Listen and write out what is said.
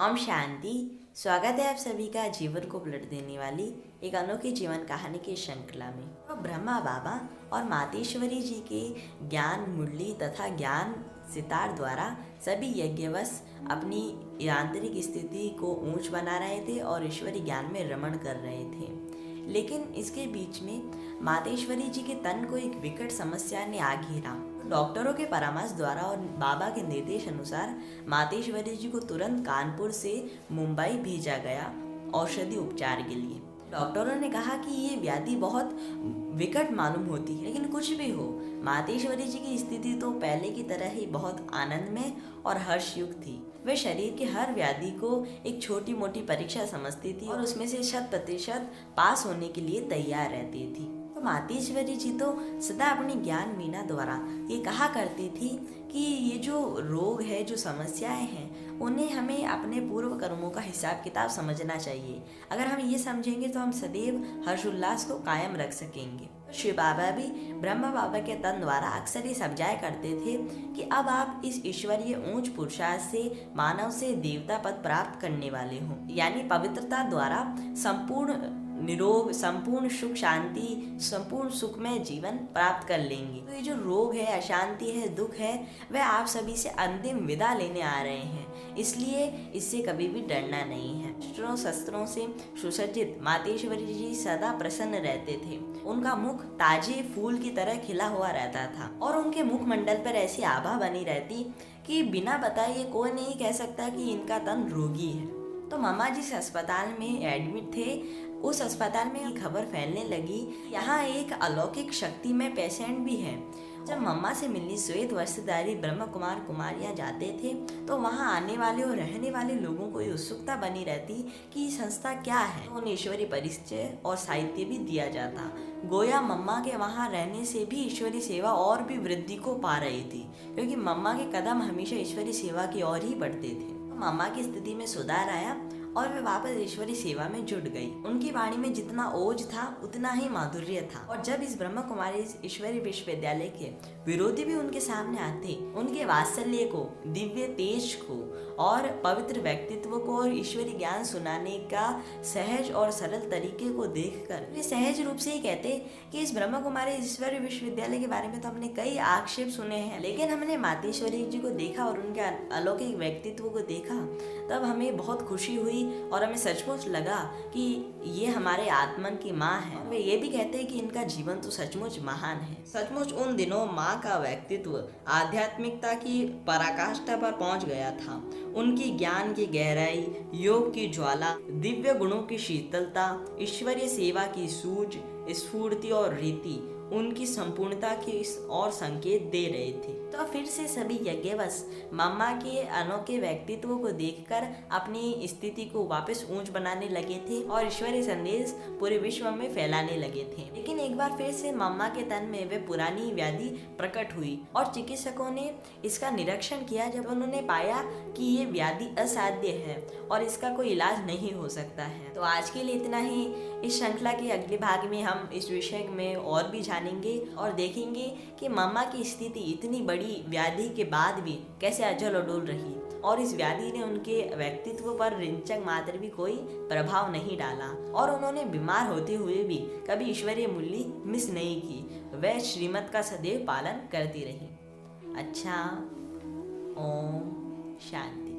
ओम शांति। स्वागत है आप सभी का जीवन को पलट देने वाली एक अनोखी जीवन कहानी की श्रृंखला में। तो ब्रह्मा बाबा और मातेश्वरी जी के ज्ञान मुरली तथा ज्ञान सितार द्वारा सभी यज्ञवश अपनी आंतरिक स्थिति को ऊंच बना रहे थे और ईश्वरी ज्ञान में रमण कर रहे थे। लेकिन इसके बीच में मातेश्वरी जी के तन को एक विकट समस्या ने आ घेरा। डॉक्टरों के परामर्श द्वारा और बाबा के निर्देश अनुसार मातेश्वरी जी को तुरंत कानपुर से मुंबई भेजा गया औषधि उपचार के लिए। डॉक्टरों ने कहा कि ये व्याधि बहुत विकट मालूम होती है, लेकिन कुछ भी हो, मातेश्वरी जी की स्थिति तो पहले की तरह ही बहुत आनंदमय और हर्षयुक्त थी। वे शरीर के हर व्याधि को एक छोटी मोटी परीक्षा समझती थी और उसमें से 100% पास होने के लिए तैयार रहती थी। तो मातेश्वरी जी तो सदा अपनी ज्ञान मीना द्वारा ये कहा करती थी कि ये जो रोग है, जो समस्याएं हैं, उन्हें हमें अपने पूर्व कर्मों का हिसाब किताब समझना चाहिए। अगर हम ये समझेंगे तो हम सदैव हर्षोल्लास को कायम रख सकेंगे। शिव बाबा भी ब्रह्मा बाबा के तन द्वारा अक्सर ये समझाया करते थे कि अब आप इस ईश्वरीय ऊंच पुरुषार्थ से मानव से देवता पद प्राप्त करने वाले हो, यानी पवित्रता द्वारा संपूर्ण निरोग, संपूर्ण सुख शांति, संपूर्ण सुखमय जीवन प्राप्त कर लेंगे। तो ये जो रोग है, अशांति है, दुख है, वह आप सभी से अंतिम विदा लेने आ रहे हैं। इसलिए इससे कभी भी डरना नहीं है। अस्त्रों शस्त्रों से सुसज्जित मातेश्वरी जी सदा प्रसन्न रहते थे। उनका मुख ताजे फूल की तरह खिला हुआ रहता था और उनके मुखमंडल पर ऐसी आभा बनी रहती कि बिना बताए कोई नहीं कह सकता कि इनका तन रोगी है। तो मामा जिस अस्पताल में एडमिट थे, उस अस्पताल में ये खबर फैलने लगी, यहाँ एक अलौकिक शक्ति में पेशेंट भी है। जब मम्मा से मिलने श्वेत वस्त्रधारी ब्रह्म कुमार कुमारियाँ जाते थे तो वहाँ आने वाले और रहने वाले लोगों को ये उत्सुकता बनी रहती कि ये संस्था क्या है। तो उन्हें ईश्वरी परिचय और साहित्य भी दिया जाता। गोया मम्मा के वहाँ रहने से भी ईश्वरी सेवा और भी वृद्धि को पा रही थी, क्योंकि मम्मा के कदम हमेशा ईश्वरी सेवा की ओर ही बढ़ते थे। मम्मा की स्थिति में सुधार आया और वे वापस ईश्वरी सेवा में जुट गई। उनकी वाणी में जितना ओज था उतना ही माधुर्य था। और जब इस ब्रह्म कुमारी ईश्वरी विश्वविद्यालय के विरोधी भी उनके सामने आते, उनके वात्सल्य को, दिव्य तेज को और पवित्र व्यक्तित्व को और ईश्वरी ज्ञान सुनाने का सहज और सरल तरीके को देखकर वे सहज रूप से ही कहते कि इस ब्रह्म कुमारी ईश्वरी विश्वविद्यालय के बारे में तो हमने कई आक्षेप सुने हैं, लेकिन हमने मातेश्वरी जी को देखा और उनके अलौकिक व्यक्तित्व को देखा, तब हमें बहुत खुशी हुई और हमें सचमुच लगा कि ये हमारे आत्मन की माँ है। वे ये भी कहते हैं कि इनका जीवन तो सचमुच महान है। सचमुच उन दिनों माँ का व्यक्तित्व आध्यात्मिकता की पराकाष्ठा पर पहुंच गया था। उनकी ज्ञान की गहराई, योग की ज्वाला, दिव्य गुणों की शीतलता, ईश्वरीय सेवा की सूझ, स्फूर्ति और रीति उनकी संपूर्णता की और संकेत दे रहे थे। तो फिर से सभी यज्ञवश मम्मा के अनोखे व्यक्तित्व को देखकर अपनी स्थिति को वापस ऊंच बनाने लगे थे और ईश्वरीय संदेश पूरे विश्व में फैलाने लगे थे। लेकिन एक बार फिर से मम्मा के तन में वे पुरानी व्याधि प्रकट हुई और चिकित्सकों ने इसका निरीक्षण किया। जब उन्होंने पाया कि ये व्याधि असाध्य है और इसका कोई इलाज नहीं हो सकता है। तो आज के लिए इतना ही। इस श्रृंखला के अगले भाग में हम इस विषय में और भी जानेंगे और देखेंगे कि मम्मा की स्थिति इतनी बड़ी व्याधि के बाद भी कैसे अजल अडोल रही और इस व्याधि ने उनके व्यक्तित्व पर रिंचक मात्र भी कोई प्रभाव नहीं डाला और उन्होंने बीमार होते हुए भी कभी ईश्वरीय मूल्य मिस नहीं की। वह श्रीमत का सदैव पालन करती रही। अच्छा, ओम शांति।